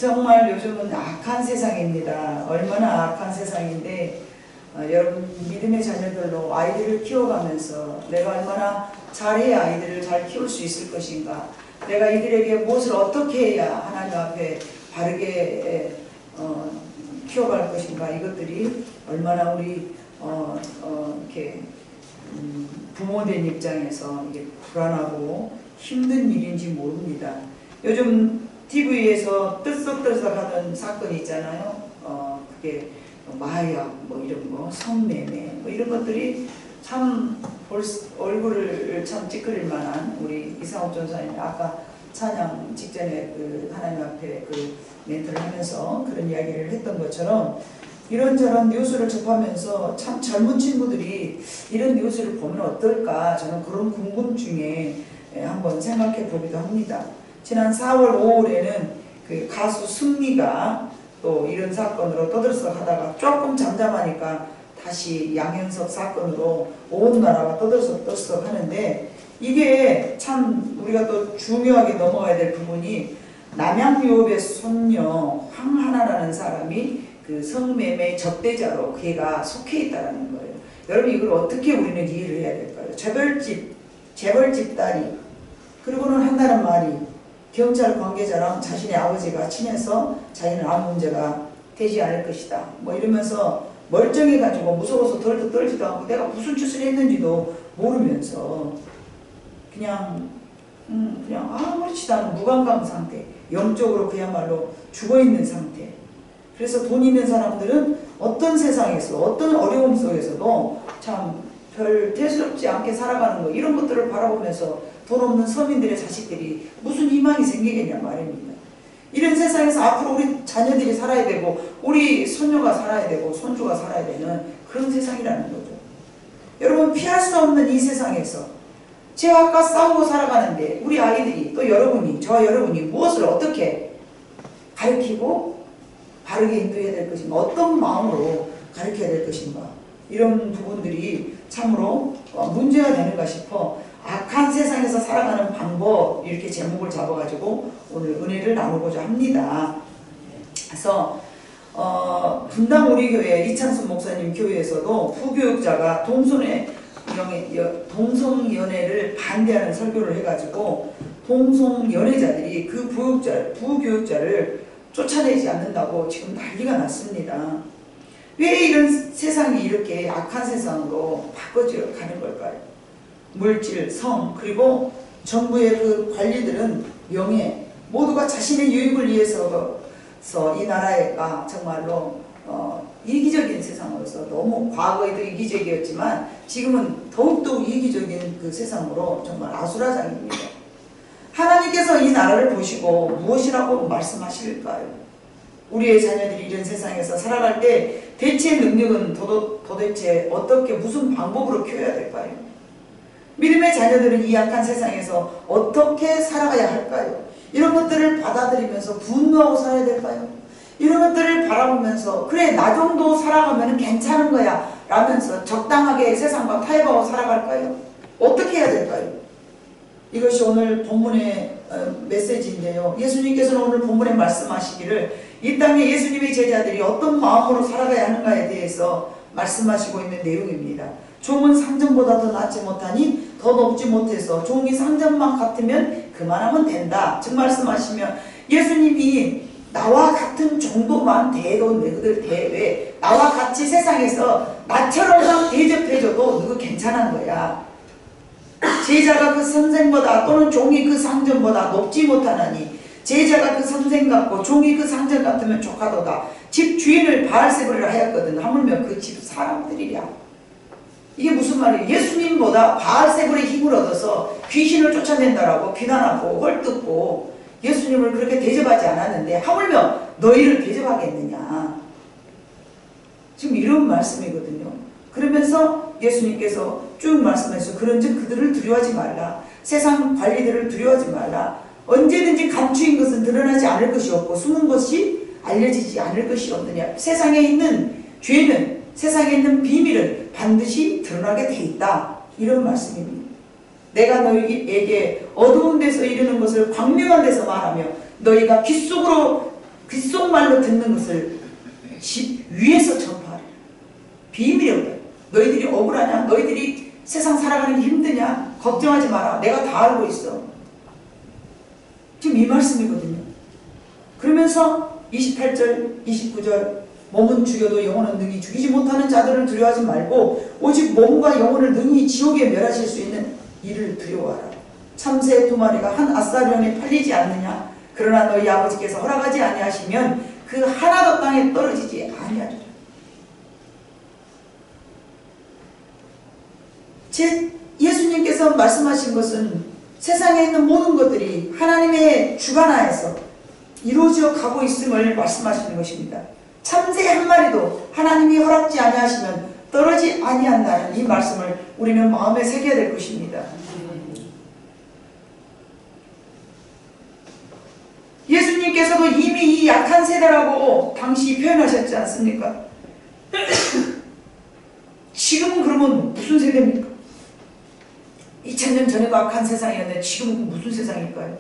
정말 요즘은 악한 세상입니다. 얼마나 악한 세상인데 여러분 믿음의 자녀들로 아이들을 키워가면서 내가 얼마나 잘해야 아이들을 잘 키울 수 있을 것인가, 내가 이들에게 무엇을 어떻게 해야 하나님 앞에 바르게 키워갈 것인가, 이것들이 얼마나 우리 이렇게 부모된 입장에서 이게 불안하고 힘든 일인지 모릅니다. 요즘 TV에서 들썩들썩하던 사건이 있잖아요. 그게 마약 뭐 이런 거, 성매매 뭐 이런 것들이 참 얼굴을 참 찌푸릴 만한, 우리 이상옥 전사님 아까 찬양 직전에 그 하나님 앞에 그 멘트를 하면서 그런 이야기를 했던 것처럼 이런저런 뉴스를 접하면서 참 젊은 친구들이 이런 뉴스를 보면 어떨까, 저는 그런 궁금증에 한번 생각해 보기도 합니다. 지난 4월 5일에는 그 가수 승리가 또 이런 사건으로 떠들썩하다가 조금 잠잠하니까 다시 양현석 사건으로 온 나라가 떠들썩 하는데, 이게 참 우리가 또 중요하게 넘어가야 될 부분이, 남양유업의 손녀 황하나라는 사람이 그 성매매 적대자로 걔가 속해 있다는 거예요. 여러분 이걸 어떻게 우리는 이해를 해야 될까요? 재벌집 딸이, 그리고는 한다는 말이 경찰 관계자랑 자신의 아버지가 친해서 자기는 아무 문제가 되지 않을 것이다 뭐 이러면서 멀쩡해가지고 무서워서 덜도 떨지도 않고 내가 무슨 짓을 했는지도 모르면서 그냥 아무렇지도 않은 무감각 상태, 영적으로 그야말로 죽어있는 상태. 그래서 돈 있는 사람들은 어떤 세상에서 어떤 어려움 속에서도 참 별 대수롭지 않게 살아가는 거, 이런 것들을 바라보면서 돈 없는 서민들의 자식들이 무슨 희망이 생기겠냐 말입니다. 이런 세상에서 앞으로 우리 자녀들이 살아야 되고 우리 손녀가 살아야 되고 손주가 살아야 되는 그런 세상이라는 거죠. 여러분 피할 수 없는 이 세상에서 죄악과 싸우고 살아가는데 우리 아이들이, 또 여러분이, 저와 여러분이 무엇을 어떻게 가르치고 바르게 인도해야 될 것인가, 어떤 마음으로 가르쳐야 될 것인가, 이런 부분들이 참으로 문제가 되는가 싶어 악한 세상에서 살아가는 방법, 이렇게 제목을 잡아가지고 오늘 은혜를 나누고자 합니다. 그래서 분당 우리 교회 이창순 목사님 교회에서도 부교육자가 동성연애를 반대하는 설교를 해가지고 동성연애자들이 그 부교육자를 쫓아내지 않는다고 지금 난리가 났습니다. 왜 이런 세상이 이렇게 악한 세상으로 바꿔져 가는 걸까요? 물질, 성, 그리고 정부의 그 관리들은 명예, 모두가 자신의 유익을 위해서 이 나라가 정말로 이기적인 세상으로서, 너무 과거에도 이기적이었지만 지금은 더욱더 이기적인 그 세상으로 정말 아수라장입니다. 하나님께서 이 나라를 보시고 무엇이라고 말씀하실까요? 우리의 자녀들이 이런 세상에서 살아갈 때 대체 능력은 도대체 어떻게, 무슨 방법으로 키워야 될까요? 믿음의 자녀들은 이 악한 세상에서 어떻게 살아가야 할까요? 이런 것들을 받아들이면서 분노하고 살아야 될까요? 이런 것들을 바라보면서 그래 나 정도 살아가면 괜찮은 거야 라면서 적당하게 세상과 타협하고 살아갈까요? 어떻게 해야 될까요? 이것이 오늘 본문의 메시지인데요. 예수님께서는 오늘 본문에 말씀하시기를 이 땅에 예수님의 제자들이 어떤 마음으로 살아가야 하는가에 대해서 말씀하시고 있는 내용입니다. 종은 상전보다 더 낫지 못하니 더 높지 못해서 종이 상전만 같으면 그만하면 된다. 즉 말씀하시면 예수님이 나와 같은 정도만 대도 너희들 대왜 나와 같이 세상에서 나처럼 대접해줘도 너희 괜찮은 거야. 제자가 그 선생보다 또는 종이 그 상전보다 높지 못하나니 제자가 그 선생 같고 종이 그 상전 같으면 족하도다. 집 주인을 바알세불이라 하였거든. 하물며 그 집 사람들이랴. 이게 무슨 말이에요? 예수님보다 바알세불의 힘을 얻어서 귀신을 쫓아낸다라고 비난하고 헐뜯고 예수님을 그렇게 대접하지 않았는데 하물며 너희를 대접하겠느냐. 지금 이런 말씀이거든요. 그러면서 예수님께서 쭉 말씀하셔서 그런즉 그들을 두려워하지 말라. 세상 관리들을 두려워하지 말라. 언제든지 감추인 것은 드러나지 않을 것이 없고 숨은 것이 알려지지 않을 것이 없느냐. 세상에 있는 죄는, 세상에 있는 비밀은 반드시 드러나게 돼 있다. 이런 말씀입니다. 내가 너희에게 어두운 데서 이르는 것을 광명한 데서 말하며 너희가 귓속으로 귓속말로 듣는 것을 집 위에서 전파하라. 비밀이야. 너희들이 억울하냐? 너희들이 세상 살아가는 게 힘드냐? 걱정하지 마라. 내가 다 알고 있어. 지금 이 말씀이거든요. 그러면서 28절, 29절 몸은 죽여도 영혼은 능히 죽이지 못하는 자들을 두려워하지 말고 오직 몸과 영혼을 능히 지옥에 멸하실 수 있는 이를 두려워하라. 참새 2마리가 한 아사리온에 팔리지 않느냐? 그러나 너희 아버지께서 허락하지 아니하시면 그 하나도 땅에 떨어지지 아니하리라. 예수님께서 말씀하신 것은 세상에 있는 모든 것들이 하나님의 주관하에서 이루어져 가고 있음을 말씀하시는 것입니다. 참새 한 마리도 하나님이 허락지 아니하시면 떨어지 아니한다는 이 말씀을 우리는 마음에 새겨야 될 것입니다. 예수님께서도 이미 이 약한 세대라고 당시 표현하셨지 않습니까? 지금은 그러면 무슨 세대입니까? 2000년 전에도 악한 세상이었는데 지금은 무슨 세상일까요?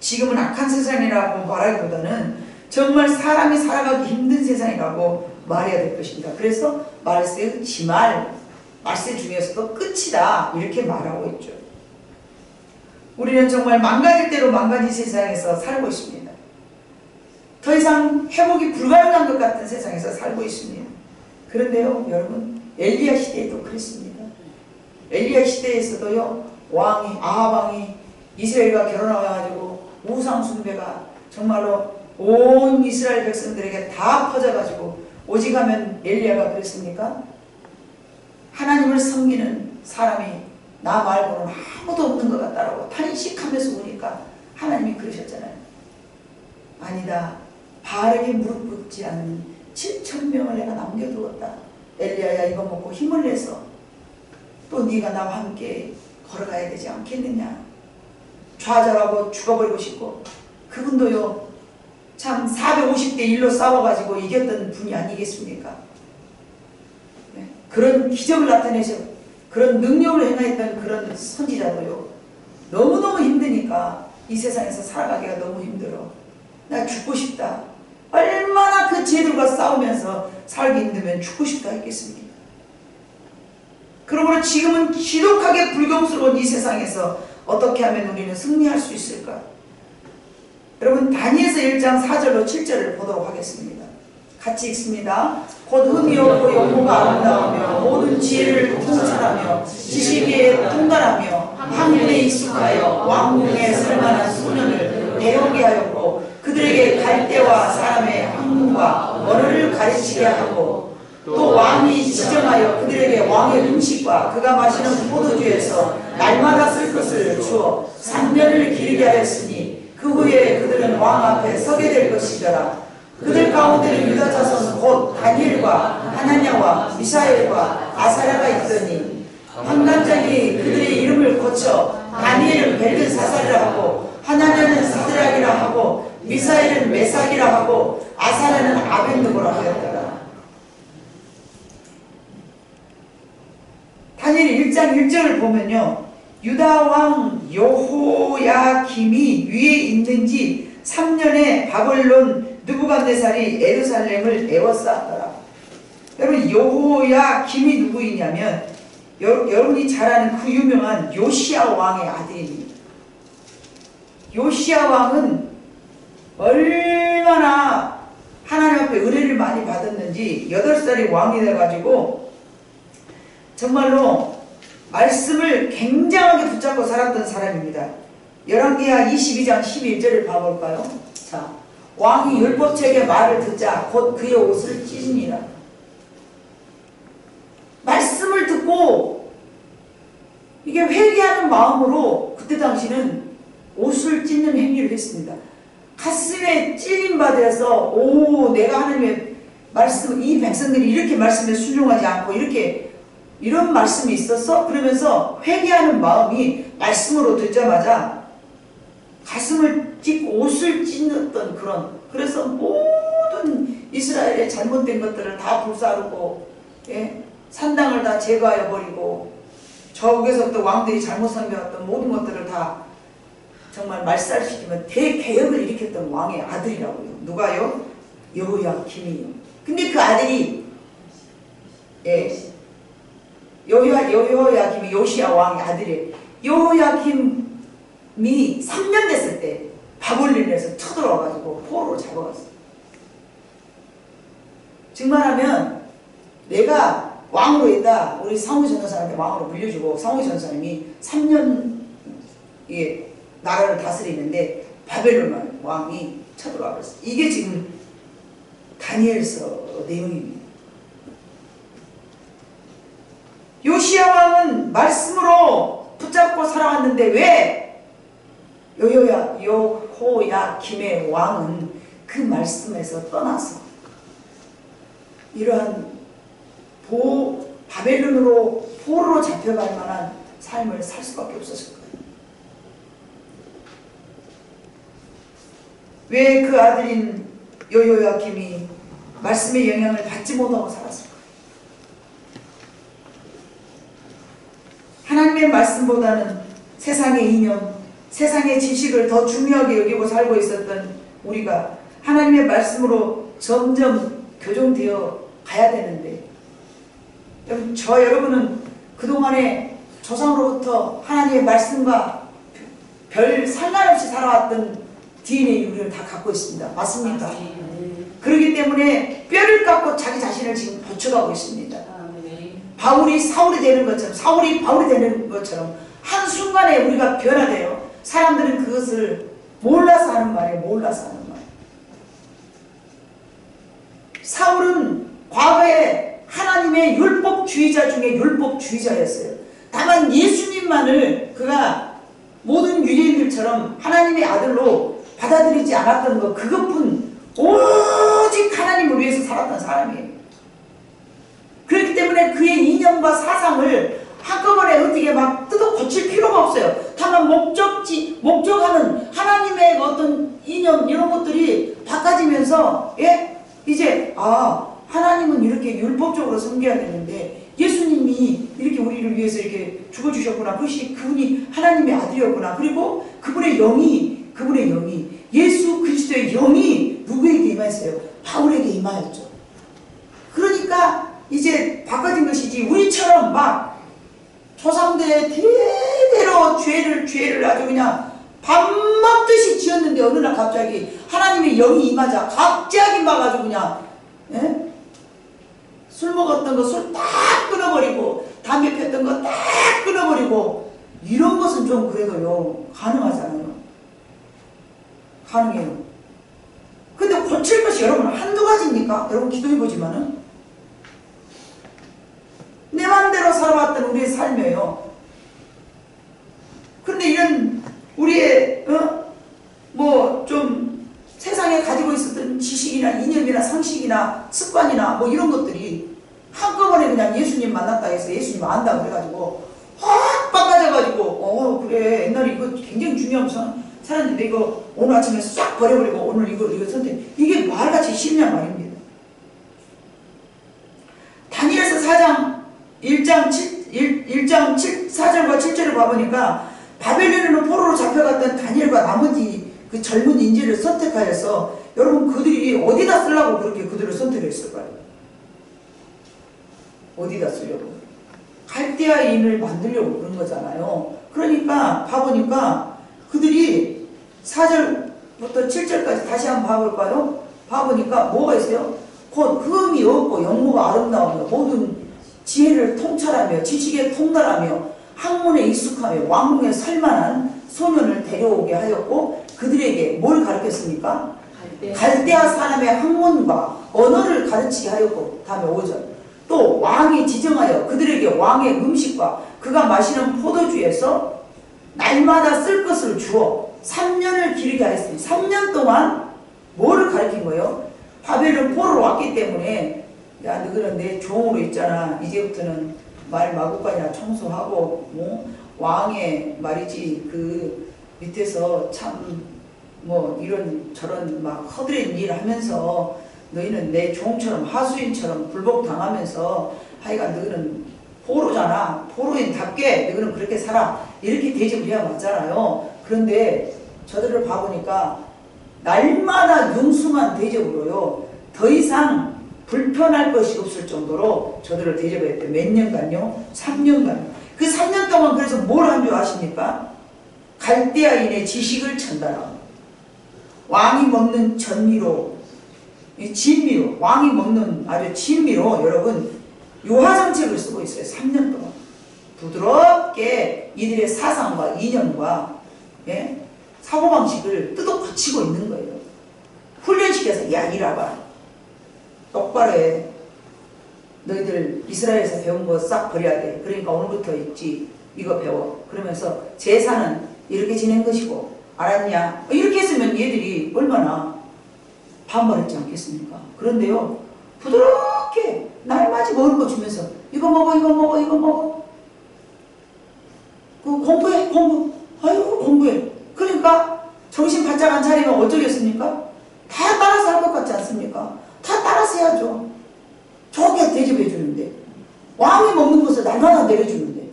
지금은 악한 세상이라고 말하기보다는 정말 사람이 살아가기 힘든 세상이라고 말해야 될 것입니다. 그래서 말세 지말, 말세 중에서도 끝이다 이렇게 말하고 있죠. 우리는 정말 망가질 대로 망가진 세상에서 살고 있습니다. 더 이상 회복이 불가능한 것 같은 세상에서 살고 있습니다. 그런데요 여러분, 엘리야 시대에도 그랬습니다. 엘리야 시대에서도요 왕이 아합 왕이 이스라엘과 결혼해가지고 우상 숭배가 정말로 온 이스라엘 백성들에게 다 퍼져가지고 오직 하면 엘리야가 그랬습니까? 하나님을 섬기는 사람이 나 말고는 아무도 없는 것 같다라고 탄식하면서 오니까 하나님이 그러셨잖아요. 아니다. 바알에게 무릎 꿇지 않는 7,000명을 내가 남겨두었다. 엘리야야 이거 먹고 힘을 내서 또 네가 나와 함께 걸어가야 되지 않겠느냐. 좌절하고 죽어버리고 싶고 그분도요 참 450대 1로 싸워가지고 이겼던 분이 아니겠습니까? 네. 그런 기적을 나타내셔 그런 능력을 행하였던 그런 선지자도요 너무너무 힘드니까 이 세상에서 살아가기가 너무 힘들어. 나 죽고 싶다. 얼마나 그 죄들과 싸우면서 살기 힘들면 죽고 싶다 했겠습니까? 그러므로 지금은 지독하게 불경스러운 이 세상에서 어떻게 하면 우리는 승리할 수 있을까? 여러분 다니엘서 1장 4절로 7절을 보도록 하겠습니다. 같이 읽습니다. 곧 흠이 없고 영모가 아름다우며 모든 지혜를 통찰하며 지식에 통달하며 학문에 익숙하여 왕궁에 설만한 소년을 배우게 하였고 그들에게 갈대와 사람의 학문과 언어를 가르치게 하고 또 왕이 지정하여 그들에게 왕의 음식과 그가 마시는 포도주에서 날마다 쓸 것을 주어 3년을 기르게 하였으니 그 후에 그들은 왕 앞에 서게 될 것이더라. 그들 가운데는 유다 자손 곧 다니엘과 하나냐와 미사엘과 아사랴가 있더니 환관장이 그들의 이름을 고쳐 다니엘은 벨드사살이라 하고 하나냐는 사드락이라 하고 미사엘은 메삭이라 하고 아사랴는 아벤느고라 하였더라. 다니엘 1장 1절을 보면요 유다 왕 여호야김이 위에 있는지 3년에 바벨론 느부갓네살이 예루살렘을 에워쌌더라. 여러분 여호야김이 누구이냐면 여러분이 잘 아는 그 유명한 요시야 왕의 아들입니다. 요시야 왕은 얼마나 하나님 앞에 은혜를 많이 받았는지 8살이 왕이 돼가지고 정말로 말씀을 굉장하게 붙잡고 살았던 사람입니다. 열왕기하 22장 11절을 봐볼까요? 자, 왕이 율법책의 말을 듣자 곧 그의 옷을 찢으니라. 말씀을 듣고 이게 회개하는 마음으로 그때 당시는 옷을 찢는 행위를 했습니다. 가슴에 찔림받아서 오 내가 하나님의 말씀 이 백성들이 이렇게 말씀에 순종하지 않고 이런 말씀이 있었어? 그러면서 회개하는 마음이 말씀으로 듣자마자 가슴을 찢고 옷을 찢었던 그래서 모든 이스라엘의 잘못된 것들을 다 불사르고 산당을 다 제거하여 버리고 저국에서부터 왕들이 잘못 섬겨왔던 모든 것들을 다 정말 말살시키면 대개혁을 일으켰던 왕의 아들이라고요. 누가요? 여호야김이요. 근데 그 아들이 여호야김이 요시야 왕의 아들이에요. 여호야김이 3년 됐을 때 바벨론에서 쳐들어와가지고 포로로 잡아갔어요. 정말하면 내가 왕으로 있다 우리 사무엘 전도사님한테 왕으로 물려주고 사무엘 전도사님이 3년 나라를 다스리는데 바벨론 왕이 쳐들어와 버렸어요. 이게 지금 다니엘서 내용입니다. 요시야 왕은 말씀으로 붙잡고 살아왔는데 왜 여호야김의 왕은 그 말씀에서 떠나서 이러한 바벨론으로 포로로 잡혀갈 만한 삶을 살 수밖에 없었을 거예요. 왜 그 아들인 여호야김이 말씀의 영향을 받지 못하고 살았을까요? 하나님의 말씀보다는 세상의 이념, 세상의 지식을 더 중요하게 여기고 살고 있었던 우리가 하나님의 말씀으로 점점 교정되어 가야 되는데 여러분은 그동안에 조상으로부터 하나님의 말씀과 별 상관없이 살아왔던 DNA 우리를 다 갖고 있습니다. 맞습니까? 그렇기 때문에 뼈를 깎고 자기 자신을 지금 고쳐가고 있습니다. 바울이 사울이 되는 것처럼 사울이 바울이 되는 것처럼 한순간에 우리가 변화돼요. 사람들은 그것을 몰라서 하는 말이에요. 몰라서 하는 말. 사울은 과거에 하나님의 율법주의자 중에 율법주의자였어요. 다만 예수님만을 그가 모든 유대인들처럼 하나님의 아들로 받아들이지 않았던 것 그것뿐 오직 하나님을 위해서 살았던 사람이에요. 그렇기 때문에 그의 이념과 사상을 한꺼번에 어떻게 막 뜯어 고칠 필요가 없어요. 다만 목적하는 하나님의 어떤 이념 이런 것들이 바꿔지면서 이제 하나님은 이렇게 율법적으로 섬겨야 되는데 예수님이 이렇게 우리를 위해서 이렇게 죽어주셨구나. 그분이 하나님의 아들이었구나. 그리고 그분의 영이 예수 그리스도의 영이 누구에게 임하였어요? 바울에게 임하였죠. 그러니까 이제 바꿔진 것이지 우리처럼 막 조상들의 대대로 죄를 아주 그냥 밥 먹듯이 지었는데 어느 날 갑자기 하나님의 영이 임하자 갑자기 막 아주 그냥 술 먹었던 거 술 딱 끊어버리고 담배 폈던 거 딱 끊어버리고 이런 것은 좀 그래도요 가능하잖아요. 가능해요. 근데 고칠 것이 여러분 한두 가지입니까? 여러분 기도해보지만은 내 맘대로 살아왔던 우리의 삶이에요. 근데 이런 우리의 뭐 좀 세상에 가지고 있었던 지식이나 이념이나 상식이나 습관이나 뭐 이런 것들이 한꺼번에 그냥 예수님 만났다 해서 예수님 안다 그래가지고 확 바꿔져가지고 그래 옛날에 이거 굉장히 중요한 살았는데 이거 오늘 아침에 싹 버려버리고 오늘 이거 선택 이게 말같이 쉽냐 말입니다. 다니엘서 4장 1장 4절과 7절을 봐보니까 바벨론으로 포로로 잡혀갔던 다니엘과 나머지 그 젊은 인재를 선택하여서 여러분 그들이 어디다 쓰려고 그렇게 그들을 선택했을까요? 어디다 쓰려고? 갈대아인을 만들려고 그런 거잖아요. 그러니까 봐보니까 그들이 4절부터 7절까지 다시 한번 봐볼까요? 봐보니까 뭐가 있어요? 곧 흠이 없고 영모가 아름다우며 모든 지혜를 통찰하며 지식에 통달하며 학문에 익숙하며 왕궁에 살만한 소년을 데려오게 하였고 그들에게 뭘 가르쳤습니까? 갈대아 사람의 학문과 언어를 가르치게 하였고 다음에 5절 또 왕이 지정하여 그들에게 왕의 음식과 그가 마시는 포도주에서 날마다 쓸 것을 주어 3년을 기르게 하였습니다. 3년 동안 뭐를 가르친 거예요? 바벨론 포로로 왔기 때문에 야 너희는 내 종으로 있잖아. 이제부터는 말 마구간이나 청소하고 왕의 말이지 그 밑에서 참 뭐 이런 저런 막 허드렛 일 하면서 너희는 내 종처럼 하수인처럼 굴복당하면서 하여간 너희는 포로잖아. 포로인답게 너희는 그렇게 살아. 이렇게 대접을 해야 맞잖아요. 그런데 저들을 봐보니까 날마다 융숭한 대접으로요. 더 이상 불편할 것이 없을 정도로 저들을 대접했대요. 몇 년간요? 3년간. 그 3년 동안 그래서 뭘 한 줄 아십니까? 갈대아인의 지식을 전달하고 왕이 먹는 전미로, 진미로, 왕이 먹는 아주 진미로 여러분 요하정책을 쓰고 있어요. 3년 동안. 부드럽게 이들의 사상과 이념과 예? 사고방식을 뜯어 고치고 있는 거예요. 훈련시켜서 야 이라봐. 똑바로 해. 너희들 이스라엘에서 배운 거 싹 버려야 돼. 그러니까 오늘부터 있지. 이거 배워. 그러면서 제사는 이렇게 지낸 것이고 알았냐? 이렇게 했으면 얘들이 얼마나 반발했지 않겠습니까? 그런데요. 부드럽게 날맞이 먹을 거 주면서 이거 먹어 이거 먹어 이거 먹어. 그 공부해 공부. 아이고 공부해. 그러니까 정신 바짝 안 차리면 어쩌겠습니까? 다 따라서 할 것 같지 않습니까? 다 따라서 해야죠. 좋게 대접해 주는데 왕이 먹는 것을 날마다 내려주는데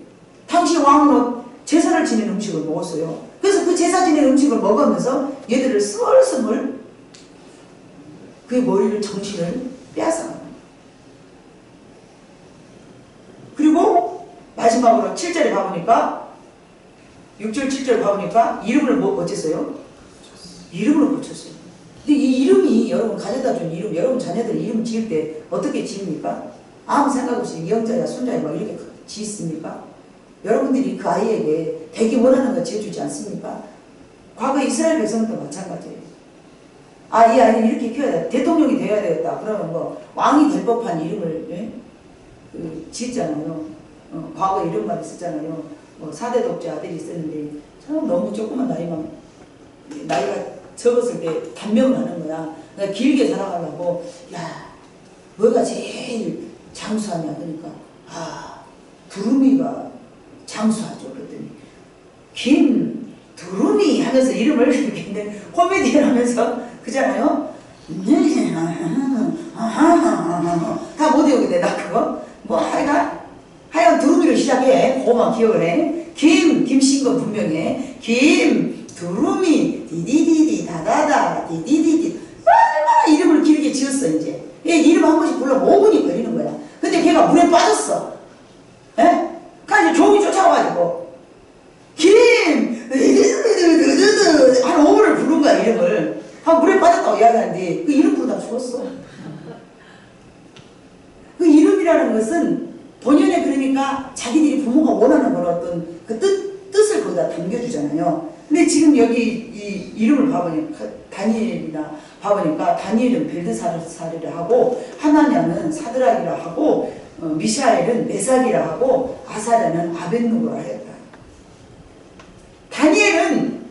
당시 왕은 제사를 지낸 음식을 먹었어요. 그래서 그 제사 지낸 음식을 먹으면서 얘들을 스멀스멀 그의 머리를 정신을 빼앗아가요. 그리고 마지막으로 7절에 봐보니까 6절 7절 봐보니까 이름을 뭐 어쨌어요? 이름으로 고쳤어요. 근데 이 이름이 여러분 가져다 준 이름, 여러분 자녀들 이름 지을 때 어떻게 지읍니까? 아무 생각 없이 영자야 손자야 막 이렇게 지었습니까? 여러분들이 그 아이에게 되기 원하는 거 지어주지 않습니까? 과거 이스라엘 백성도 마찬가지예요. 아, 이 아이는 이렇게 키워야 돼. 대통령이 되어야 되겠다. 그러면 뭐 왕이 될 법한 이름을 예? 지었잖아요. 과거 이름만 있었잖아요. 뭐 4대 독재 아들이 있었는데 참 너무 조그만 나이가 적었을 때 단명을 하는 거야. 내가 길게 살아가려고 야 뭐가 제일 장수하냐 그러니까 두루미가 장수하죠. 그랬더니 김두루미 하면서 이름을 이렇게 코미디를 하면서 그잖아요. 다 못 외우게 돼. 나 그거 뭐 하여간 두루미로 시작해. 그거만 기억을 해. 김씨인 건 분명해. 두루미 디디디디 다다다 디디디디 얼마나 이름을 길게 지었어. 이제 얘 이름 한 번씩 불러 5분이 걸리는 거야. 근데 걔가 물에 빠졌어. 에? 그러니까 종이 쫓아와가지고 한 5분을 부른 거야. 이름을 물에 빠졌다고 이야기하는데 그 이름 부르다 죽었어. 그 이름이라는 것은 본연에 그러니까 자기들이 부모가 원하는 건 어떤 그 뜻을 거기다 담겨주잖아요. 근데 지금 여기 이 이름을 봐보니까 다니엘이나 봐보니까 다니엘은 벨드사르라 하고 하나냐는 사드락이라 하고 미샤엘은 메삭이라 하고 아사랴는 아벳느고라 했다. 다니엘은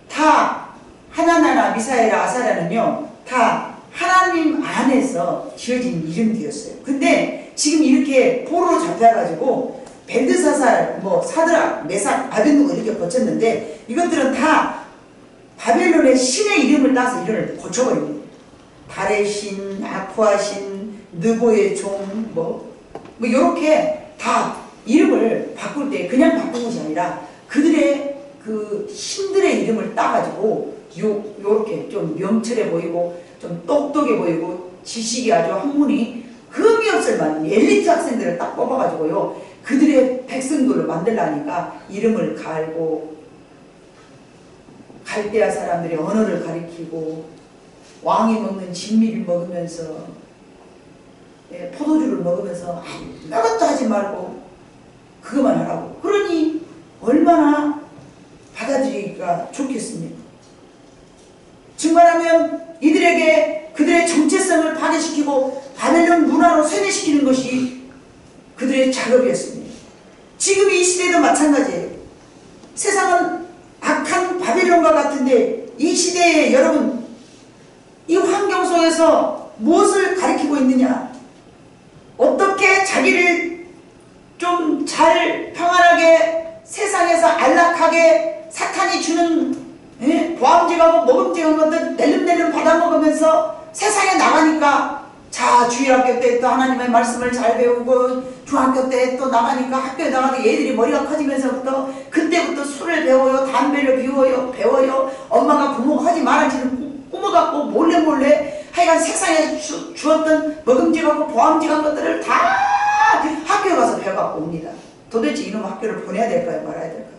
다 하나냐나 미사엘이나 아사랴는요 다 하나님 안에서 지어진 이름이었어요. 근데 지금 이렇게 포로로 잡혀가지고 벨드사살, 뭐 사드락, 메삭, 아벳느고 이렇게 고쳤는데 이것들은 다 바벨론의 신의 이름을 따서 이름을 고쳐버립니다. 달의 신, 아쿠아 신, 느고의 종, 뭐 이렇게 다 이름을 바꿀 때 그냥 바꾼 것이 아니라 그들의 그 신들의 이름을 따가지고 요렇게 좀 명철해 보이고 좀 똑똑해 보이고 지식이 아주 학문이 흠이 없을 만한 엘리트 학생들을 딱 뽑아가지고요 그들의 백성들을 만들라니까 이름을 갈고 갈대아 사람들의 언어를 가리키고 왕이 먹는 진미를 먹으면서 포도주를 먹으면서 아무것도 하지 말고 그것만 하라고. 그러니 얼마나 받아들이기가 좋겠습니까? 증거하면 이들에게 그들의 정체성을 파괴시키고 바벨론 문화로 세뇌시키는 것이 그들의 작업이었습니다. 지금 이 시대도 마찬가지예요. 세상은 악한 바벨론과 같은데 이 시대에 여러분 이 환경 속에서 무엇을 가리키고 있느냐? 어떻게 자기를 좀 잘 평안하게 세상에서 안락하게 사탄이 주는 보암직하고 먹음직한 것들 낼름낼름 받아먹으면서 세상에 나가니까 자, 주일학교 때 또 하나님의 말씀을 잘 배우고 중학교 때 또 나가니까 학교에 나가도 얘들이 머리가 커지면서부터 그때부터 술을 배워요. 담배를 배워요. 엄마가 부모가 하지 말아지는 꿈어갖고 몰래 하여간 세상에 주었던 먹음직하고 보암직한 것들을 다 학교에 가서 배워갖고 옵니다. 도대체 이놈 학교를 보내야 될까요? 말아야 될까요?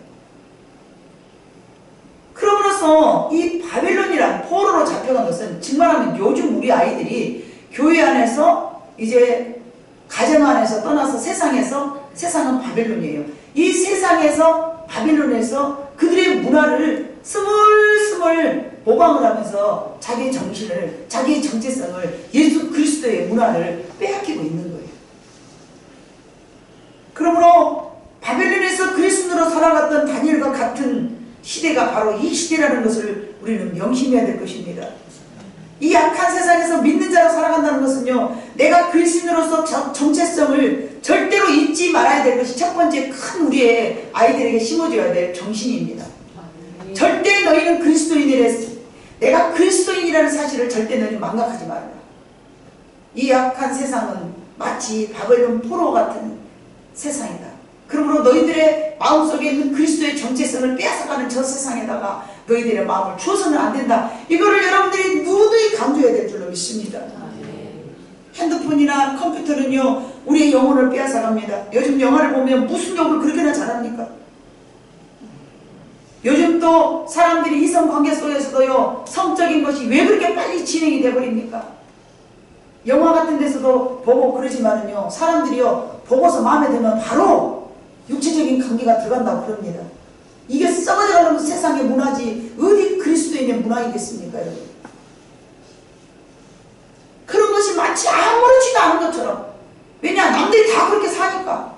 그러므로서 이 바벨론이란 포로로 잡혀간 것은 정말하면 요즘 우리 아이들이 교회 안에서 이제 가정 안에서 떠나서 세상은 바벨론이에요. 이 세상에서 바벨론에서 그들의 문화를 스물스물 모방을 하면서 자기의 정신을, 자기의 정체성을, 예수 그리스도의 문화를 빼앗기고 있는 거예요. 그러므로 바벨론에서 그리스도로 살아갔던 다니엘과 같은 시대가 바로 이 시대라는 것을 우리는 명심해야 될 것입니다. 이 약한 세상에서 믿는 자로 살아간다는 것은요, 내가 그리스도인으로서 정체성을 절대로 잊지 말아야 될 것이 첫 번째 큰 우리의 아이들에게 심어줘야 될 정신입니다. 절대 너희는 그리스도인이래, 내가 그리스도인이라는 사실을 절대 너희는 망각하지 말아라. 이 약한 세상은 마치 바벨론 포로 같은 세상이다. 그러므로 너희들의 마음속에 있는 그리스도의 정체성을 빼앗아가는 저 세상에다가 너희들의 마음을 주어서는 안 된다. 이거를 여러분들이 누누이 강조해야 될 줄로 믿습니다. 핸드폰이나 컴퓨터는요, 우리의 영혼을 빼앗아갑니다. 요즘 영화를 보면 무슨 욕을 그렇게나 잘합니까? 요즘 또 사람들이 이성관계 속에서도요, 성적인 것이 왜 그렇게 빨리 진행이 돼버립니까? 영화 같은 데서도 보고 그러지만은요, 사람들이요, 보고서 마음에 들면 바로 육체적인 관계가 들어간다고 그럽니다. 이게 썩어져가는 세상의 문화지 어디 그리스도인의 문화이겠습니까, 여러분? 그런 것이 마치 아무렇지도 않은 것처럼. 왜냐? 남들이 다 그렇게 사니까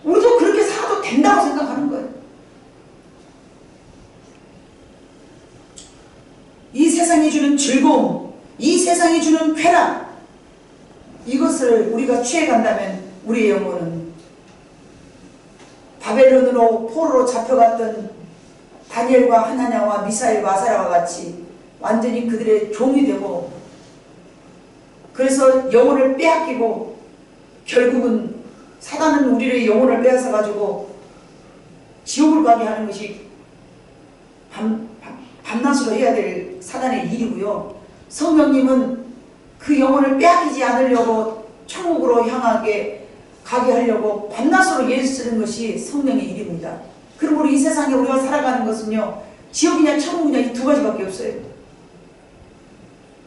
우리도 그렇게 살아도 된다고 생각하는 거예요. 이 세상이 주는 즐거움, 이 세상이 주는 쾌락, 이것을 우리가 취해간다면 우리의 영혼은 바벨론으로 포로로 잡혀갔던 다니엘과 하나냐와 미사엘과 아사랴와 같이 완전히 그들의 종이 되고, 그래서 영혼을 빼앗기고 결국은 사단은 우리의 영혼을 빼앗아 가지고 지옥을 가게 하는 것이 밤낮으로 해야 될 사단의 일이고요. 성령님은 그 영혼을 빼앗기지 않으려고 천국으로 향하게 가게 하려고 밤낮으로 예수 쓰는 것이 성령의 일입니다. 그러므로 이 세상에 우리가 살아가는 것은요, 지옥이냐 천국이냐 이 두 가지밖에 없어요.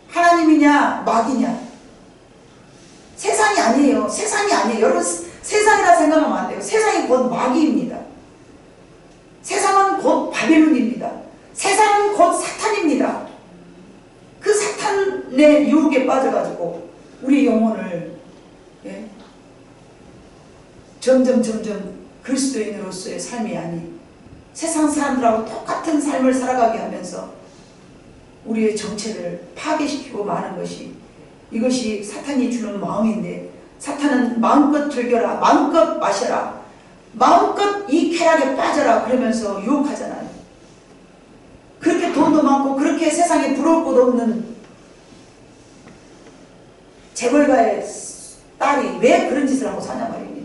하나님이냐 마귀냐. 세상이 아니에요. 세상이 아니에요. 여러분, 세상이라 생각하면 안 돼요. 세상이 곧 마귀입니다. 세상은 곧 바벨론입니다. 세상은 곧 사탄입니다. 그 사탄의 유혹에 빠져가지고 우리 영혼을 점점 그리스도인으로서의 삶이 아닌 세상 사람들하고 똑같은 삶을 살아가게 하면서 우리의 정체를 파괴시키고 마는 것이, 이것이 사탄이 주는 마음인데, 사탄은 마음껏 즐겨라, 마음껏 마셔라, 마음껏 이 쾌락에 빠져라 그러면서 유혹하잖아요. 그렇게 돈도 많고 그렇게 세상에 부러울 것도 없는 재벌가의 딸이 왜 그런 짓을 하고 사냐 말입니다.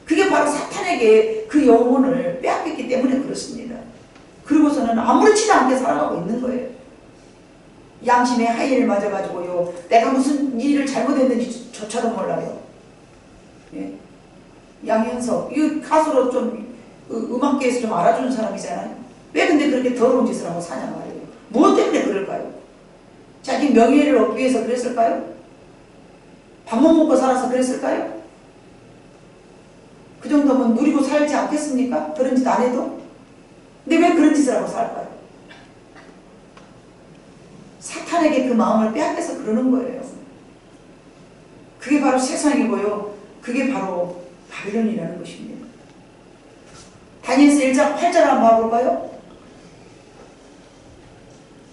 그게 바로 사탄에게 그 영혼을 빼앗겼기 때문에 그렇습니다. 그리고서는 아무렇지도 않게 살아가고 있는 거예요. 양심의 하이를 맞아가지고요, 내가 무슨 일을 잘못했는지 저처럼 몰라요. 예. 양현석, 이 가수로 좀 음악계에서 좀 알아주는 사람이잖아요. 왜 근데 그렇게 더러운 짓을 하고 사냐 말이에요. 무엇 때문에 그럴까요? 자기 명예를 얻기 위해서 그랬을까요? 밥 못 먹고 살아서 그랬을까요? 그 정도면 누리고 살지 않겠습니까? 그런 짓 안 해도? 근데 왜 그런 짓을 하고 살까요? 사탄에게 그 마음을 빼앗겨서 그러는 거예요. 그게 바로 세상이고요, 그게 바로 바벨론이라는 것입니다. 다니엘서 1장 8절 한번 봐볼까요?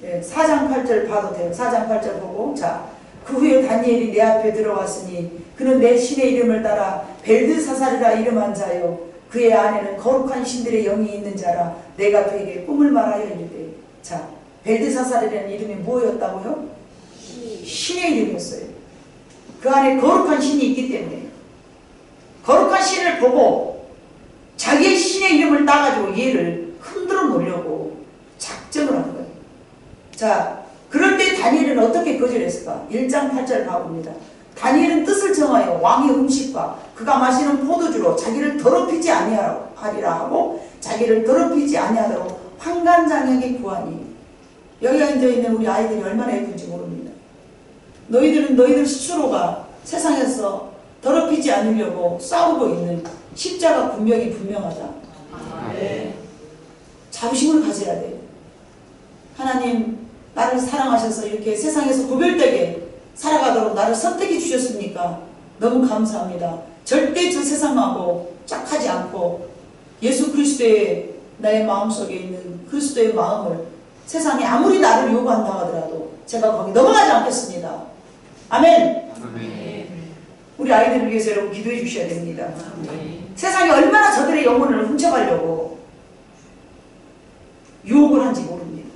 네, 4장 8절 봐도 돼요. 4장 8절 보고, 자, 그 후에 다니엘이 내 앞에 들어왔으니 그는 내 신의 이름을 따라 벨드사살이라 이름한 자요, 그의 안에는 거룩한 신들의 영이 있는 자라. 내가 그에게 꿈을 말하여 이르되. 자, 벨드사살이라는 이름이 뭐였다고요? 신의 이름이었어요. 그 안에 거룩한 신이 있기 때문에 거룩한 신을 보고 자기의 신의 이름을 따가지고 얘를 흔들어 놓으려고 작정을 한 거예요. 자, 그럴 때 다니엘은 어떻게 거절했을까? 1장 8절 가봅니다. 다니엘은 뜻을 정하여 왕의 음식과 그가 마시는 포도주로 자기를 더럽히지 아니하리라 하고 자기를 더럽히지 아니하도록 환관장에게 구하니. 여기 앉아있는 우리 아이들이 얼마나 예쁜지 모릅니다. 너희들은 너희들 스스로가 세상에서 더럽히지 않으려고 싸우고 있는 십자가 분명히 분명하다. 네. 자부심을 가져야 돼요. 하나님 나를 사랑하셔서 이렇게 세상에서 구별되게 살아가도록 나를 선택해 주셨으니까 너무 감사합니다. 절대 저 세상하고 짝하지 않고 예수 그리스도의 나의 마음속에 있는 그리스도의 마음을 세상이 아무리 나를 요구한다 하더라도 제가 거기 넘어가지 않겠습니다. 아멘. 아멘. 우리 아이들을 위해서 여러분 기도해 주셔야 됩니다. 아멘. 세상이 얼마나 저들의 영혼을 훔쳐가려고 유혹을 한지 모릅니다.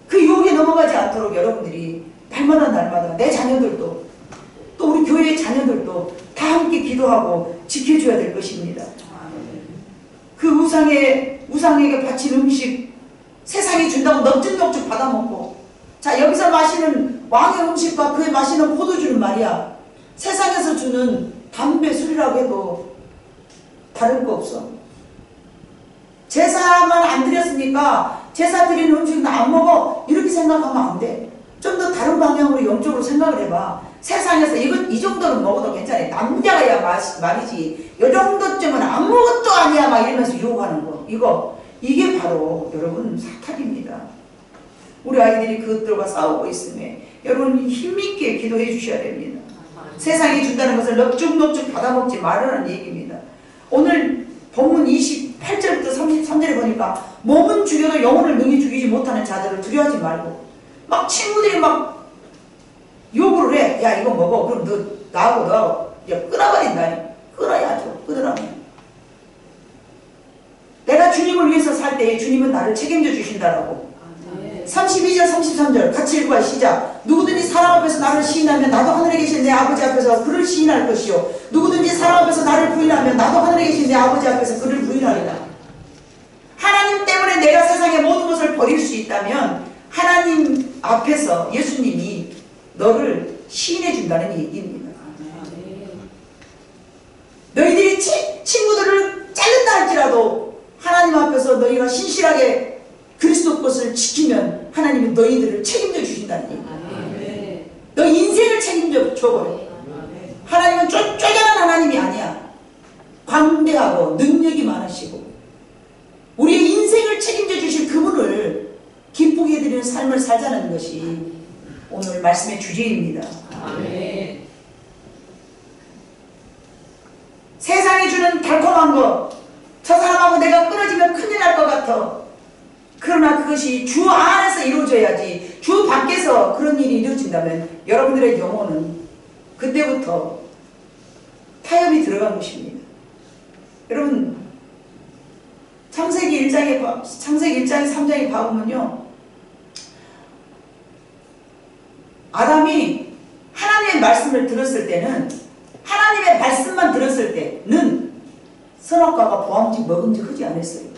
그 유혹에 넘어가지 않도록 여러분들이 날마다 내 자녀들도 또 우리 교회의 자녀들도 다 함께 기도하고 지켜줘야 될 것입니다. 그 우상에게 바친 음식 세상이 준다고 넙죽넙죽 받아먹고, 자 여기서 마시는 왕의 음식과 그에 마시는 포도주는 말이야 세상에서 주는 담배 술이라고 해도 다를 거 없어. 제사만 안 드렸으니까 제사 드리는 음식은 안 먹어 이렇게 생각하면 안 돼. 좀 더 다른 방향으로 영적으로 생각을 해봐. 세상에서 이 정도는 먹어도 괜찮아. 남자가야 말이지. 이 정도쯤은 아무것도 아니야 막 이러면서 유혹하는 거. 이게 바로 여러분 사탄입니다. 우리 아이들이 그것들과 싸우고 있음에 여러분 힘있게 기도해 주셔야 됩니다. 세상이 준다는 것을 넙죽넙죽 받아먹지 말라는 얘기입니다. 오늘 본문 28절부터 33절에 보니까 몸은 죽여도 영혼을 능히 죽이지 못하는 자들을 두려워하지 말고, 막 친구들이 막 욕을 해. 야 이거 먹어. 그럼 나하고 야 끊어버린다니. 끊어야죠. 끊으라면. 내가 주님을 위해서 살 때 주님은 나를 책임져 주신다라고. 32절 33절 같이 읽어야 시작. 누구든지 사람 앞에서 나를 시인하면 나도 하늘에 계신 내 아버지 앞에서 그를 시인할 것이요 누구든지 사람 앞에서 나를 부인하면 나도 하늘에 계신 내 아버지 앞에서 그를 부인하리라. 하나님 때문에 내가 세상의 모든 것을 버릴 수 있다면 하나님 앞에서 예수님이 너를 시인해 준다는 얘기입니다. 너희들이 친구들을 자른다 할지라도 하나님 앞에서 너희가 신실하게 그리스도 것을 지키면 하나님이 너희들을 책임져 주신다는 얘기예요. 너 인생을 책임져 줘버려. 하나님은 쪼잔한 하나님이 아니야. 광대하고 능력이 많으시고 우리의 인생을 책임져 주실 그분을 기쁘게 해드리는 삶을 살자는 것이 오늘 말씀의 주제입니다. 아멘. 세상이 주는 달콤한 것, 저 사람하고 내가 끊어지면 큰일 날 것 같아. 그러나 그것이 주 안에서 이루어져야지 주 밖에서 그런 일이 이루어진다면 여러분들의 영혼은 그때부터 타협이 들어간 것입니다. 여러분 창세기 1장에 3장에 봐보면요, 아담이 하나님의 말씀을 들었을 때는, 하나님의 말씀만 들었을 때는 선악과가 보암직 먹음직 하지 않았어요.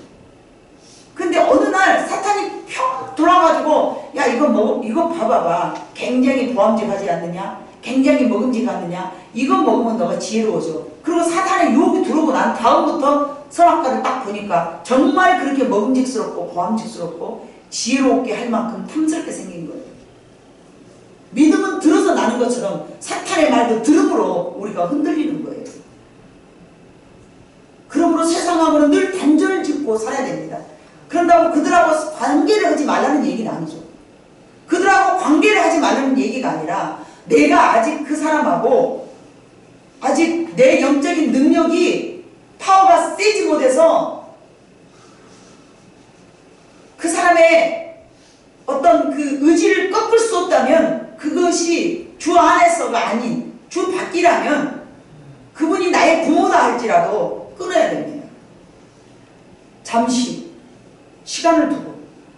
근데 어느 날 사탄이 평 돌아가지고 야 이거 봐봐봐, 굉장히 보암직하지 않느냐, 굉장히 먹음직하느냐, 이거 먹으면 너가 지혜로워져. 그리고 사탄의 유혹이 들어오고 난 다음부터 선악과를 딱 보니까 정말 그렇게 먹음직스럽고 보암직스럽고 지혜롭게 할 만큼 탐스럽게 생긴 거예요. 믿음은 들어서 나는 것처럼 사탄의 말도 들음으로 우리가 흔들리는 거예요. 그러므로 세상하고는 늘 단절을 짓고 살아야 됩니다. 그런다고 그들하고 관계를 하지 말라는 얘기는 아니죠. 그들하고 관계를 하지 말라는 얘기가 아니라 내가 아직 그 사람하고 아직 내 영적인 능력이 파워가 세지 못해서 그 사람의 어떤 그 의지를 꺾을 수 없다면 그것이 주 안에서가 아닌 주 밖이라면 그분이 나의 부모다 할지라도 끊어야 됩니다. 잠시 시간을 두고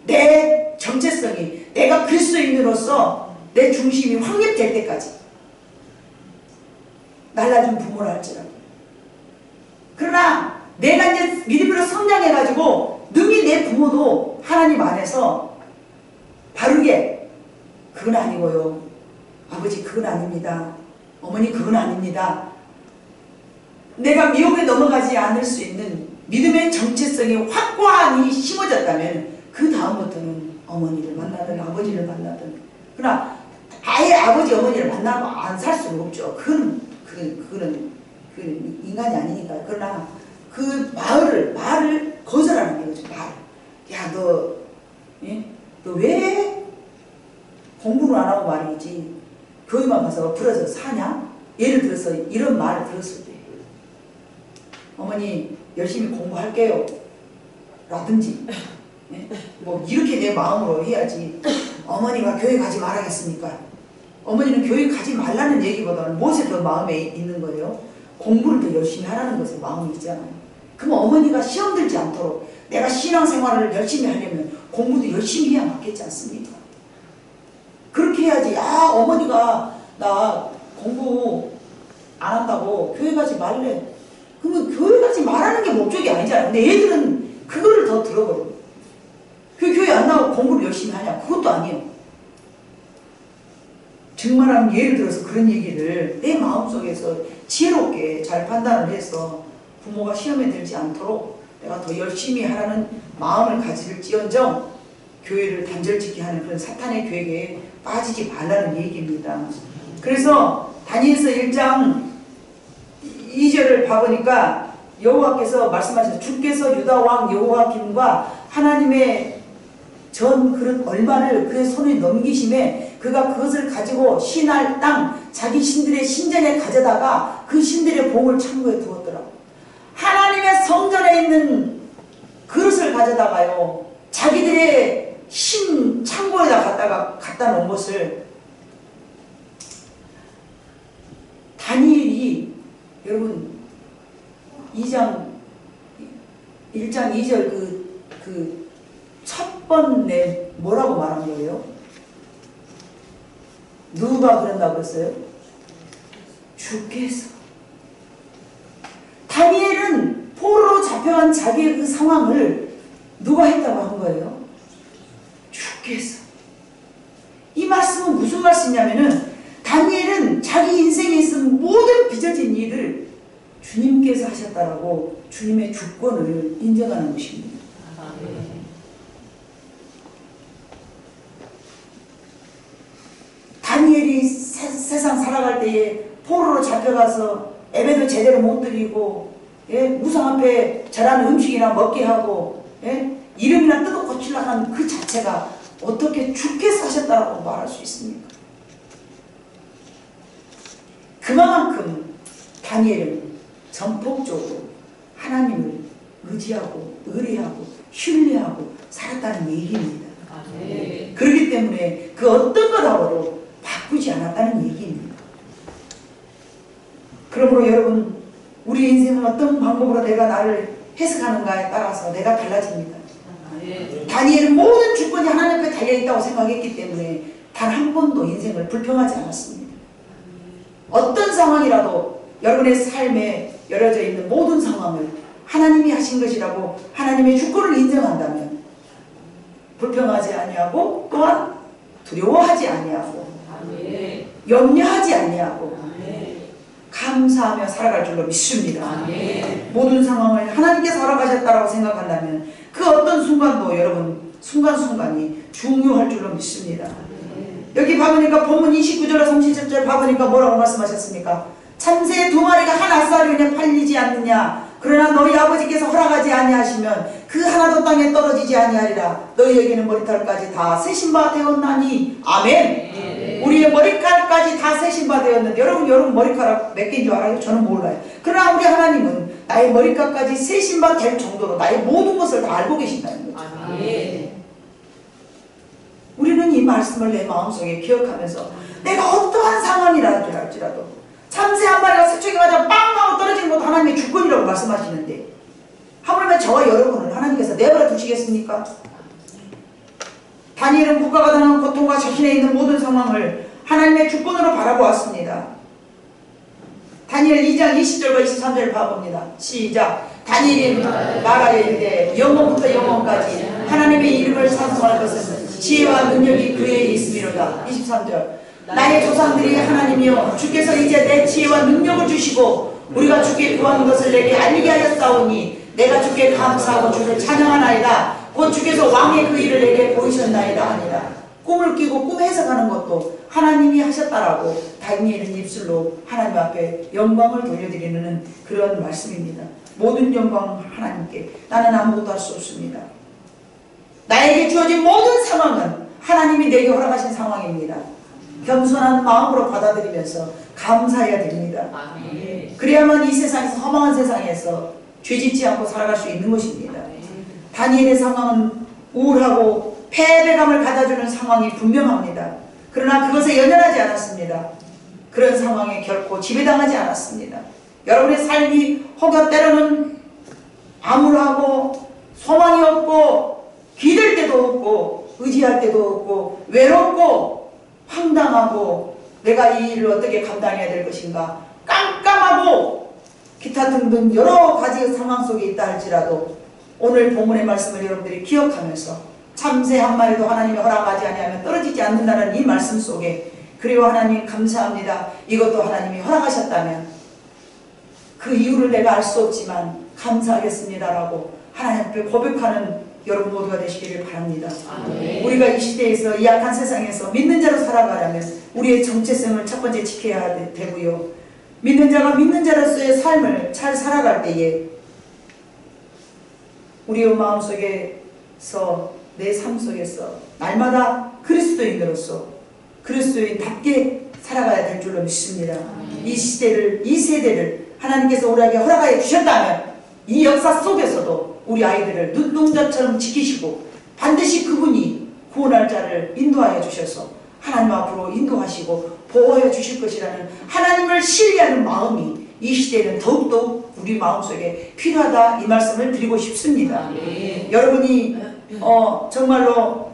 내 정체성이, 내가 그리스도인으로서 내 중심이 확립될 때까지 날라준 부모라 할지라도. 그러나 내가 이제 믿음으로 성장해가지고 능히 내 부모도 하나님 안에서 바르게, 그건 아니고요. 아버지 그건 아닙니다. 어머니 그건 아닙니다. 내가 미혹에 넘어가지 않을 수 있는 믿음의 정체성이 확고하니 심어졌다면 그 다음부터는 어머니를 만나든 아버지를 만나든, 그러나 아예 아버지 어머니를 만나고 안 살 수는 없죠. 그거는 인간이 아니니까. 그러나 그 말을 거절하는 거죠. 야, 너 왜 공부를 안 하고 말이지 교회만 가서 부러져 사냐? 예를 들어서 이런 말을 들었을 때, 어머니 열심히 공부할게요 라든지, 뭐 이렇게 내 마음으로 해야지. 어머니가 교회 가지 말아야겠습니까? 어머니는 교회 가지 말라는 얘기보다는 무엇에 더 마음에 있는 거예요? 공부를 더 열심히 하라는 것에 마음이 있잖아요. 그럼 어머니가 시험 들지 않도록 내가 신앙생활을 열심히 하려면 공부도 열심히 해야 맞겠지 않습니까? 그렇게 해야지. 아, 어머니가 나 공부 안 한다고 교회 가지 말래. 그러면 교회 가지 말라는 게 목적이 아니잖아요. 근데 애들은 그거를 더 들어버려요. 교회 안 나오고 공부를 열심히 하냐? 그것도 아니에요. 정말하면 예를 들어서 그런 얘기를 내 마음속에서 지혜롭게 잘 판단을 해서 부모가 시험에 들지 않도록 내가 더 열심히 하라는 마음을 가질지언정 교회를 단절짓게 하는 그런 사탄의 계획에 빠지지 말라는 얘기입니다. 그래서 다니엘서 1장 2절을 봐보니까 여호와께서 말씀하셔서 주께서 유다 왕 여호와김과 하나님의 전 그릇 얼마를 그의 손에 넘기심에 그가 그것을 가지고 신할 땅 자기 신들의 신전에 가져다가 그 신들의 봉을 창고에 두었더라고. 하나님의 성전에 있는 그릇을 가져다가요 자기들의 신 창고에다 갖다 놓은 것을 다니엘이, 여러분 1장 2절 그 첫 번에 뭐라고 말한 거예요? 누가 그런다고 했어요? 주께서. 다니엘은 포로로 잡혀간 자기의 그 상황을 누가 했다고 한 거예요? 주께서. 이 말씀은 무슨 말씀이냐면은 다니엘은 자기 인생에 있은 모든 빚어진 일을 주님께서 하셨다라고 주님의 주권을 인정하는 것입니다. 다니엘이 세상 살아갈 때에 포로로 잡혀가서 예배도 제대로 못 드리고, 무상 앞에 저라는 음식이나 먹게 하고, 이름이나 뜯어 고치려고 하는 그 자체가 어떻게 주께서 하셨다라고 말할 수 있습니까? 그만큼 다니엘은 전폭적으로 하나님을 의지하고 의뢰하고 신뢰하고 살았다는 얘기입니다. 그렇기 때문에 그 어떤 것하고도 바꾸지 않았다는 얘기입니다. 그러므로 여러분, 우리 인생은 어떤 방법으로 내가 나를 해석하는가에 따라서 내가 달라집니다. 다니엘은 모든 주권이 하나님 앞에 달려있다고 생각했기 때문에 단 한 번도 인생을 불평하지 않았습니다. 어떤 상황이라도 여러분의 삶에 열어져 있는 모든 상황을 하나님이 하신 것이라고 하나님의 주권을 인정한다면 불평하지 아니하고 또한 두려워하지 아니하고 염려하지 아니하고 감사하며 살아갈 줄로 믿습니다. 모든 상황을 하나님께서 허락하셨다고 생각한다면 그 어떤 순간도 여러분 순간순간이 중요할 줄로 믿습니다. 여기 봐보니까 본문 29절과 30절 봐보니까 뭐라고 말씀하셨습니까? 참새 2마리가 한 아싸리에 팔리지 않느냐? 그러나 너희 아버지께서 허락하지 아니하시면 그 하나도 땅에 떨어지지 아니하리라. 너희에게는 머리털까지 다 세신 바 되었나니. 아멘. 우리의 머리카락까지 다 세신 바 되었는데 여러분 머리카락 몇 개인 줄 알아요? 저는 몰라요. 그러나 우리 하나님은 나의 머리카락까지 세신 바 될 정도로 나의 모든 것을 다 알고 계신다는 거죠. 아멘. 우리는 이 말씀을 내 마음속에 기억하면서 내가 어떠한 상황이라도 할지라도 참새 한 마리가 새쪽에 맞아 빵 하고 떨어지는 것도 하나님의 주권이라고 말씀하시는데 하물며 저와 여러분을 하나님께서 내버려 두시겠습니까? 다니엘은 국가가 당한 고통과 자신에 있는 모든 상황을 하나님의 주권으로 바라보았습니다. 다니엘 2장 20절과 23절을 봐봅니다. 시작. 다니엘이 말하여 이르되 영원부터 영원까지 하나님의 이름을 찬송할 것은 지혜와 능력이 그에 있음이로다. 23절. 나의 조상들이 하나님이여 주께서 이제 내 지혜와 능력을 주시고 우리가 주께 구하는 것을 내게 알리게 하였사오니 내가 주께 감사하고 주를 찬양하나이다. 곧 주께서 왕의 그 일을 내게 보이셨나이다 하니라. 꿈을 끼고 꿈 해석하는 것도 하나님이 하셨다라고 다니엘은 입술로 하나님 앞에 영광을 돌려드리는 그런 말씀입니다. 모든 영광 하나님께. 나는 아무것도 할 수 없습니다. 나에게 주어진 모든 상황은 하나님이 내게 허락하신 상황입니다. 겸손한 마음으로 받아들이면서 감사해야 됩니다. 그래야만 이 세상에서, 허망한 세상에서 죄짓지 않고 살아갈 수 있는 것입니다. 다니엘의 상황은 우울하고 패배감을 가져주는 상황이 분명합니다. 그러나 그것에 연연하지 않았습니다. 그런 상황에 결코 지배당하지 않았습니다. 여러분의 삶이 혹여 때로는 암울하고 소망이 없고 기댈 때도 없고 의지할 때도 없고 외롭고 황당하고 내가 이 일을 어떻게 감당해야 될 것인가 깜깜하고 기타 등등 여러 가지 상황 속에 있다 할지라도 오늘 본문의 말씀을 여러분들이 기억하면서 참새 한 마리도 하나님이 허락하지 아니하면 떨어지지 않는다는 이 말씀 속에 그리고 하나님 감사합니다. 이것도 하나님이 허락하셨다면 그 이유를 내가 알 수 없지만 감사하겠습니다라고 하나님 앞에 고백하는 여러분 모두가 되시기를 바랍니다. 우리가 이 시대에서 이 약한 세상에서 믿는 자로 살아가려면 우리의 정체성을 첫 번째 지켜야 되고요. 믿는 자가 믿는 자로서의 삶을 잘 살아갈 때에 우리의 마음속에서 내 삶 속에서 날마다 그리스도인으로서 그리스도인답게 살아가야 될 줄로 믿습니다. 이 시대를, 이 세대를 하나님께서 우리에게 허락하여 주셨다면 이 역사 속에서도 우리 아이들을 눈동자처럼 지키시고 반드시 그분이 구원할 자를 인도하여 주셔서 하나님 앞으로 인도하시고 보호해 주실 것이라는 하나님을 신뢰하는 마음이 이 시대에는 더욱더 우리 마음속에 필요하다 이 말씀을 드리고 싶습니다. 여러분이 정말로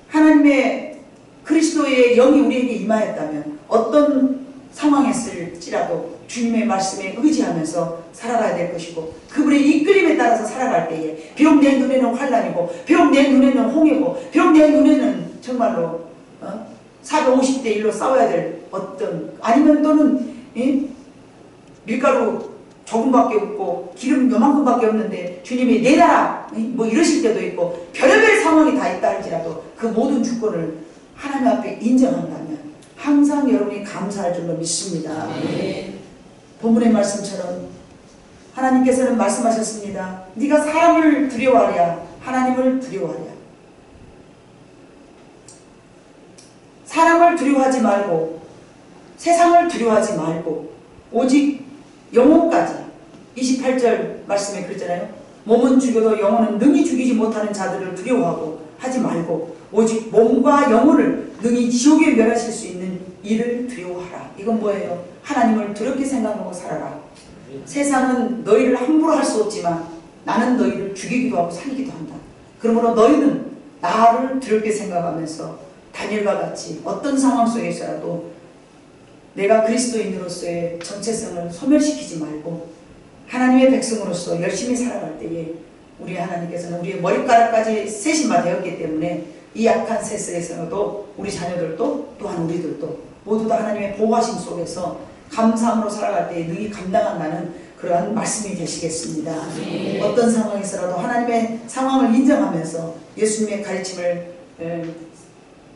하나님의 그리스도의 영이 우리에게 임하였다면 어떤 상황이었을지라도 주님의 말씀에 의지하면서 살아가야 될 것이고 그분의 이끌림에 따라서 살아갈 때에 비록 내 눈에는 환난이고 비록 내 눈에는 홍해고 비록 내 눈에는 정말로 450대 1로 싸워야 될 어떤 아니면 또는 밀가루 조금밖에 없고 기름 요만큼밖에 없는데 주님이 내놔라 뭐 이러실 때도 있고 별의별 상황이 다 있다 할지라도 그 모든 주권을 하나님 앞에 인정한다면 항상 여러분이 감사할 줄로 믿습니다. 본문의 말씀처럼 하나님께서는 말씀하셨습니다. 네가 사람을 두려워하랴 하나님을 두려워하랴. 사람을 두려워하지 말고 세상을 두려워하지 말고 오직 영혼까지 28절 말씀에 그랬잖아요. 몸은 죽여도 영혼은 능히 죽이지 못하는 자들을 두려워하고 하지 말고 오직 몸과 영혼을 능히 지옥에 멸하실 수 있는 이를 두려워하라. 이건 뭐예요? 하나님을 두렵게 생각하고 살아라. 세상은 너희를 함부로 할 수 없지만 나는 너희를 죽이기도 하고 살리기도 한다. 그러므로 너희는 나를 두렵게 생각하면서 다니엘과 같이 어떤 상황 속에서라도 내가 그리스도인으로서의 정체성을 소멸시키지 말고 하나님의 백성으로서 열심히 살아갈 때에 우리 하나님께서는 우리의 머리카락까지 세심화 되었기 때문에 이 약한 세상에서도 우리 자녀들도 또한 우리들도 모두 다 하나님의 보호하심 속에서 감사함으로 살아갈 때에 능히 감당한다는 그러한 말씀이 되시겠습니다. 어떤 상황에서라도 하나님의 상황을 인정하면서 예수님의 가르침을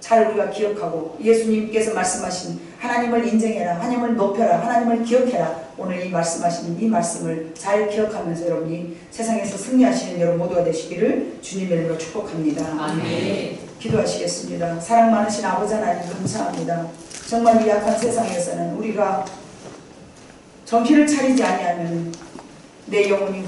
잘 우리가 기억하고 예수님께서 말씀하신 하나님을 인정해라, 하나님을 높여라, 하나님을 기억해라. 오늘 이 말씀하시는 이 말씀을 잘 기억하면서 여러분이 세상에서 승리하시는 여러분 모두가 되시기를 주님의 이름으로 축복합니다. 아멘. 기도하시겠습니다. 사랑 많으신 아버지 하나님 감사합니다. 정말 이 약한 세상에서는 우리가 정신을 차리지 아니하면 내 영혼이